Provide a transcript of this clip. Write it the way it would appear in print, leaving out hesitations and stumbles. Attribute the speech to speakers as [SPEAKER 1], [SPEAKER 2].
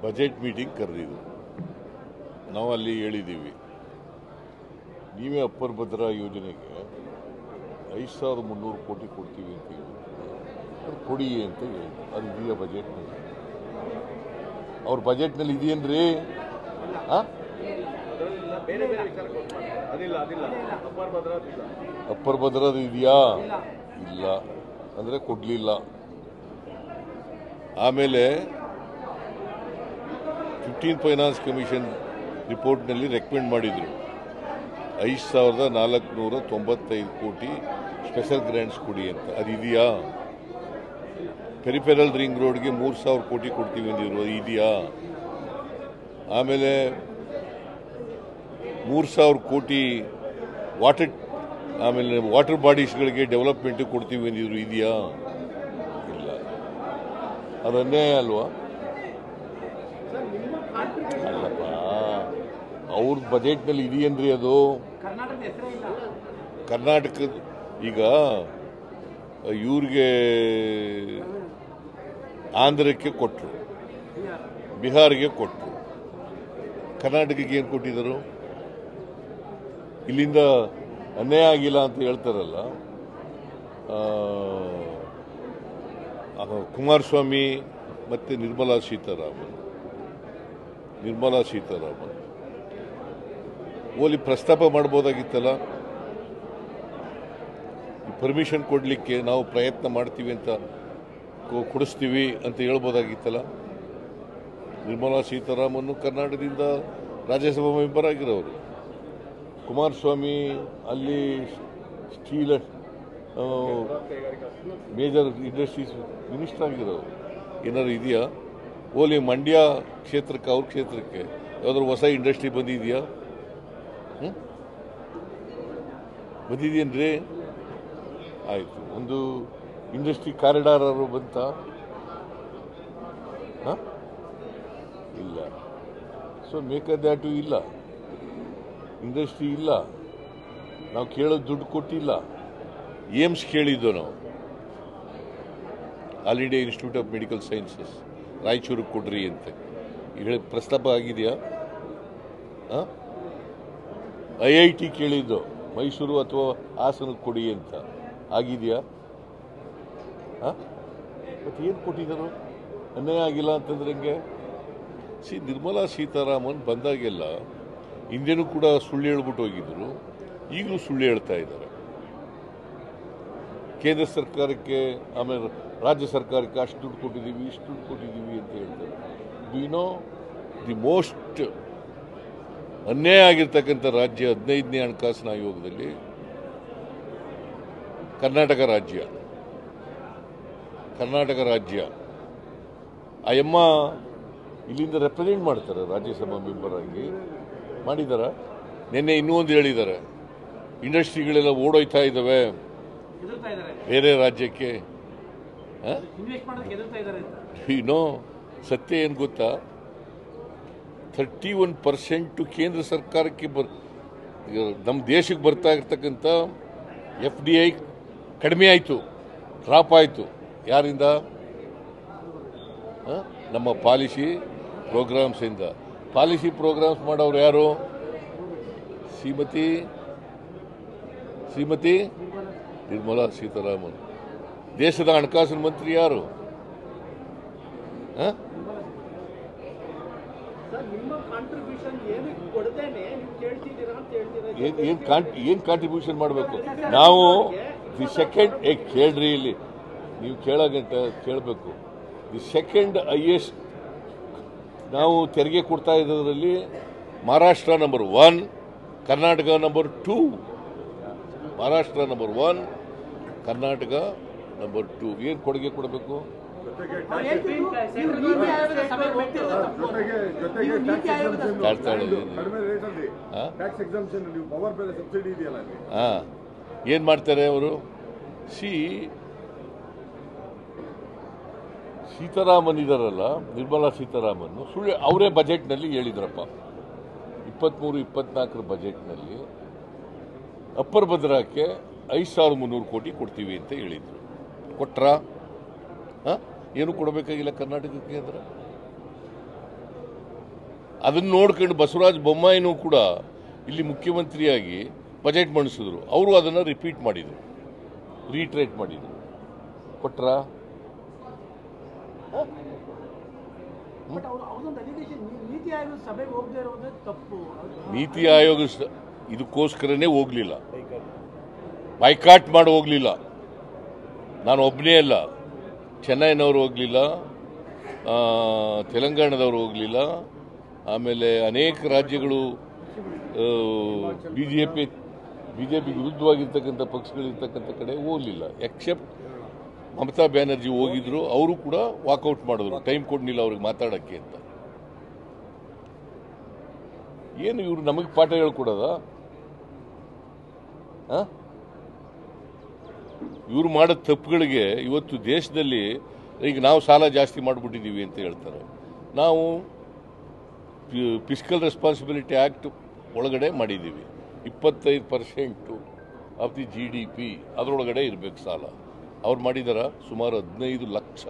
[SPEAKER 1] Budget meeting ಕರೆದಿದ್ರು. ನಾವು ಅಲ್ಲಿ ಹೇಳಿದ್ದೀವಿ, ನೀವೇ ಅಪ್ಪರ್ ಭದ್ರಾ ಯೋಜನೆಗೆ 5300 ಕೋಟಿ ಕೊಡ್ತೀವಿ ಅಂತ ಹೇಳಿದ್ರು, ಅದು ಕೊಡಿ ಅಂತ ಹೇಳಿದ್ರು. ಅದು ಇದೆಯಾ ಬಜೆಟ್ನಲ್ಲಿ? ಅವ್ರ ಬಜೆಟ್ನಲ್ಲಿ ಇದೆಯೇನ್ರಿ? ಅಪ್ಪರ್ ಭದ್ರಾದ ಇದೆಯಾ? ಇಲ್ಲ ಅಂದರೆ ಕೊಡಲಿಲ್ಲ. ಆಮೇಲೆ 15 ಫೈನಾನ್ಸ್ ಕಮಿಷನ್ ರಿಪೋರ್ಟ್ನಲ್ಲಿ ರೆಕಮೆಂಡ್ ಮಾಡಿದರು 5495 ಕೋಟಿ ಸ್ಪೆಷಲ್ ಗ್ರ್ಯಾಂಟ್ಸ್ ಕೊಡಿ ಅಂತ. ಅದು ಇದೆಯಾ? ಪೆರಿಫೆರಲ್ ರಿಂಗ್ ರೋಡ್ಗೆ 3000 ಕೋಟಿ ಕೊಡ್ತೀವಿ ಅಂದಿರುವ ಇದೆಯಾ? ಆಮೇಲೆ 3000 ಕೋಟಿ ವಾಟರ್ ಬಾಡೀಸ್ಗಳಿಗೆ ಡೆವಲಪ್ಮೆಂಟ್ ಕೊಡ್ತೀವಿ ಅಂದಿದ್ರು, ಇದೆಯಾ? ಇಲ್ಲ. ಅದು ಅನ್ಯಾಯ ಅಲ್ವಾ? ಅಲ್ಲಪ್ಪ, ಅವ್ರ ಬಜೆಟ್ನಲ್ಲಿ ಇದೆಯೇನ್ರಿ ಅದು? ಕರ್ನಾಟಕದ ಈಗ ಇವ್ರಿಗೆ ಆಂಧ್ರಕ್ಕೆ ಕೊಟ್ಟರು, ಬಿಹಾರ್ಗೆ ಕೊಟ್ಟರು, ಕರ್ನಾಟಕಕ್ಕೆ ಏನು ಕೊಟ್ಟಿದ್ದರು? ಇಲ್ಲಿಂದ ಅನ್ಯಾಯ ಆಗಿಲ್ಲ ಅಂತ ಹೇಳ್ತಾರಲ್ಲ, ಕುಮಾರಸ್ವಾಮಿ ಮತ್ತು ನಿರ್ಮಲಾ ಸೀತಾರಾಮನ್ ಓಲಿ ಪ್ರಸ್ತಾಪ ಮಾಡ್ಬೋದಾಗಿತ್ತಲ್ಲ. ಪರ್ಮಿಷನ್ ಕೊಡಲಿಕ್ಕೆ ನಾವು ಪ್ರಯತ್ನ ಮಾಡ್ತೀವಿ ಅಂತ ಕೊಡಿಸ್ತೀವಿ ಅಂತ ಹೇಳ್ಬೋದಾಗಿತ್ತಲ್ಲ. ನಿರ್ಮಲಾ ಸೀತಾರಾಮನ್ ಕರ್ನಾಟಕದಿಂದ ರಾಜ್ಯಸಭಾ ಮೆಂಬರ್ ಆಗಿರೋರು, ಕುಮಾರಸ್ವಾಮಿ ಅಲ್ಲಿ ಸ್ಟೀಲ್ ಮೇಜರ್ ಇಂಡಸ್ಟ್ರೀಸ್ ಮಿನಿಸ್ಟರ್ ಆಗಿರೋರು. ಏನಾದ್ರು ಇದೆಯಾ? ಓಲಿ ಮಂಡ್ಯ ಕ್ಷೇತ್ರಕ್ಕೆ, ಅವ್ರ ಕ್ಷೇತ್ರಕ್ಕೆ ಯಾವ್ದಾದ್ರು ಹೊಸ ಇಂಡಸ್ಟ್ರಿ ಬಂದಿದೆಯಾ? ಬಂದಿದೆಯೇನ್ರಿ? ಆಯಿತು, ಒಂದು ಇಂಡಸ್ಟ್ರಿ ಕಾರಿಡಾರ್ ಅವರು ಬಂತ? ಇಲ್ಲ. ಸೊ ಬೇಕಾದ್ಯಾಟು ಇಲ್ಲ, ಇಂಡಸ್ಟ್ರಿ ಇಲ್ಲ. ನಾವು ಕೇಳೋದು ದುಡ್ಡು ಕೊಟ್ಟಿಲ್ಲ. ಏಮ್ಸ್ ಕೇಳಿದ್ದು ನಾವು, all India institute of medical sciences ರಾಯಚೂರಿಗೆ ಕೊಡ್ರಿ ಅಂತ ಹೇಳಿ ಪ್ರಸ್ತಾಪ ಆಗಿದೆಯಾ? IIT ಕೇಳಿದ್ದು ಮೈಸೂರು ಅಥವಾ ಹಾಸನಕ್ಕೆ ಕೊಡಿ ಅಂತ ಆಗಿದೆಯಾ? ಮತ್ತೆ ಏನು ಕೊಟ್ಟಿದ್ದರು? ಅನ್ಯಾಯ ಆಗಿಲ್ಲ ಅಂತಂದ್ರೆ ಹಂಗೆ. ನಿರ್ಮಲಾ ಸೀತಾರಾಮನ್ ಬಂದಾಗೆಲ್ಲ ಹಿಂದೆನೂ ಕೂಡ ಸುಳ್ಳು ಹೇಳ್ಬಿಟ್ಟು ಹೋಗಿದ್ರು, ಈಗಲೂ ಸುಳ್ಳು ಹೇಳ್ತಾ ಇದ್ದಾರೆ. ಕೇಂದ್ರ ಸರ್ಕಾರಕ್ಕೆ ಆಮೇಲೆ ರಾಜ್ಯ ಸರ್ಕಾರಕ್ಕೆ ಅಷ್ಟು ದುಡ್ಡು ಕೊಟ್ಟಿದ್ದೀವಿ, ಇಷ್ಟು ದುಡ್ಡು ಕೊಟ್ಟಿದ್ದೀವಿ ಅಂತ ಹೇಳ್ತಾರೆ. ದಿ ಮೋಸ್ಟ್ ಅನ್ಯಾಯ ಆಗಿರ್ತಕ್ಕಂಥ ರಾಜ್ಯ 15ನೇ ಹಣಕಾಸಿನ ಆಯೋಗದಲ್ಲಿ ಕರ್ನಾಟಕ ರಾಜ್ಯ. ಆ ಅಮ್ಮ ಇಲ್ಲಿಂದ ರೆಪ್ರೆಸೆಂಟ್ ಮಾಡ್ತಾರೆ, ರಾಜ್ಯಸಭಾ ಮೆಂಬರ್ ಆಗಿ ಮಾಡಿದಾರ. ನಿನ್ನೆ ಇನ್ನೂ ಒಂದು ಹೇಳಿದ್ದಾರೆ, ಇಂಡಸ್ಟ್ರಿಗಳೆಲ್ಲ ಓಡೋಯ್ತಾ ಇದ್ದಾವೆ ಬೇರೆ ರಾಜ್ಯಕ್ಕೆ. ಸತ್ಯ ಏನು ಗೊತ್ತಾ? 31% ಕೇಂದ್ರ ಸರ್ಕಾರಕ್ಕೆ ನಮ್ಮ ದೇಶಕ್ಕೆ ಬರ್ತಾ ಇರ್ತಕ್ಕಂಥ FDI ಕಡಿಮೆ ಆಯಿತು, ಡ್ರಾಪ್ ಆಯಿತು. ಯಾರಿಂದ? ನಮ್ಮ ಪಾಲಿಸಿ ಪ್ರೋಗ್ರಾಮ್ಸಿಂದ. ಪಾಲಿಸಿ ಪ್ರೋಗ್ರಾಮ್ಸ್ ಮಾಡೋರು ಯಾರು? ಶ್ರೀಮತಿ ನಿರ್ಮಲಾ ಸೀತಾರಾಮನ್. ದೇಶದ ಹಣಕಾಸಿನ ಮಂತ್ರಿ ಯಾರು? ಏನ್ ಕಾಂಟ್ರಿಬ್ಯೂಷನ್ ಮಾಡಬೇಕು ನಾವು? ದಿ ಸೆಕೆಂಡ್ ಕೇಳ್ರಿ, ಇಲ್ಲಿ ನೀವು ಕೇಳಗಂಟ ಕೇಳಬೇಕು. ದಿ ಸೆಕೆಂಡ್ ಹೈಯೆಸ್ಟ್ ನಾವು ತೆರಿಗೆ ಕೊಡ್ತಾ ಇದ್ದದ್ರಲ್ಲಿ Maharashtra number 1, Karnataka number 2. Maharashtra number 1, Karnataka number 2. ಏನು ಕೊಡುಗೆ ಕೊಡಬೇಕು? ಏನ್ ಮಾಡ್ತಾರೆ ಅವರು? ಸೀತಾರಾಮನ್ ಇದಾರಲ್ಲ, ನಿರ್ಮಲಾ ಸೀತಾರಾಮನ್ ಸುಳ್ಳು ಅವರೇ ಬಜೆಟ್ನಲ್ಲಿ ಹೇಳಿದ್ರಪ್ಪ. 23-24 ಬಜೆಟ್ನಲ್ಲಿ ಅಪ್ಪರ್ ಭದ್ರಾಕ್ಕೆ 5300 ಕೋಟಿ ಕೊಡ್ತೀವಿ ಅಂತ ಹೇಳಿದ್ರು. ಕೊಟ್ರಾ? ಏನು ಕೊಡಬೇಕಾಗಿಲ್ಲ ಕರ್ನಾಟಕಕ್ಕೆ ಅಂದ್ರೆ. ಅದನ್ನು ನೋಡ್ಕೊಂಡು ಬಸವರಾಜ ಬೊಮ್ಮಾಯಿನೂ ಕೂಡ ಇಲ್ಲಿ ಮುಖ್ಯಮಂತ್ರಿಯಾಗಿ ಬಜೆಟ್ ಮಂಡಿಸಿದ್ರು. ಅವರು ಅದನ್ನು ರಿಪೀಟ್ ಮಾಡಿದರು, ರೀಟ್ರೇಟ್ ಮಾಡಿದರು. ಕೊಟ್ರ ನೀತಿ ಆಯೋಗ ಇದಕ್ಕೋಸ್ಕರನೇ ಹೋಗ್ಲಿಲ್ಲ, ಬೈಕಾಟ್ ಮಾಡಿ ಹೋಗ್ಲಿಲ್ಲ. ನಾನು ಒಬ್ಬನೇ ಅಲ್ಲ, ಚೆನ್ನೈನವರು ಹೋಗಲಿಲ್ಲ, ತೆಲಂಗಾಣದವರು ಹೋಗಲಿಲ್ಲ, ಆಮೇಲೆ ಅನೇಕ ರಾಜ್ಯಗಳು ಬಿಜೆಪಿ ವಿರುದ್ಧವಾಗಿರ್ತಕ್ಕಂಥ ಪಕ್ಷಗಳಿರ್ತಕ್ಕಂಥ ಕಡೆ ಹೋಗಲಿಲ್ಲ. ಎಕ್ಸೆಪ್ಟ್ ಮಮತಾ ಬ್ಯಾನರ್ಜಿ ಹೋಗಿದ್ರು, ಅವರು ಕೂಡ ವಾಕೌಟ್ ಮಾಡಿದ್ರು, ಟೈಮ್ ಕೊಡಲಿಲ್ಲ ಅವ್ರಿಗೆ ಮಾತಾಡೋಕ್ಕೆ ಅಂತ. ಏನು ಇವರು ನಮಗೆ ಪಾಠ ಹೇಳ್ಕೊಡೋದ? ಇವರು ಮಾಡೋ ತಪ್ಪುಗಳಿಗೆ ಇವತ್ತು ದೇಶದಲ್ಲಿ ಈಗ ನಾವು ಸಾಲ ಜಾಸ್ತಿ ಮಾಡಿಬಿಟ್ಟಿದ್ದೀವಿ ಅಂತ ಹೇಳ್ತಾರೆ. ನಾವು ಫಿಸ್ಕಲ್ ರೆಸ್ಪಾನ್ಸಿಬಿಲಿಟಿ ಆ್ಯಕ್ಟ್ ಒಳಗಡೆ ಮಾಡಿದ್ದೀವಿ. 25% ಆಫ್ ದಿ GDP ಅದರೊಳಗಡೆ ಇರಬೇಕು ಸಾಲ. ಅವ್ರು ಮಾಡಿದಾರ ಸುಮಾರು 15 ಲಕ್ಷ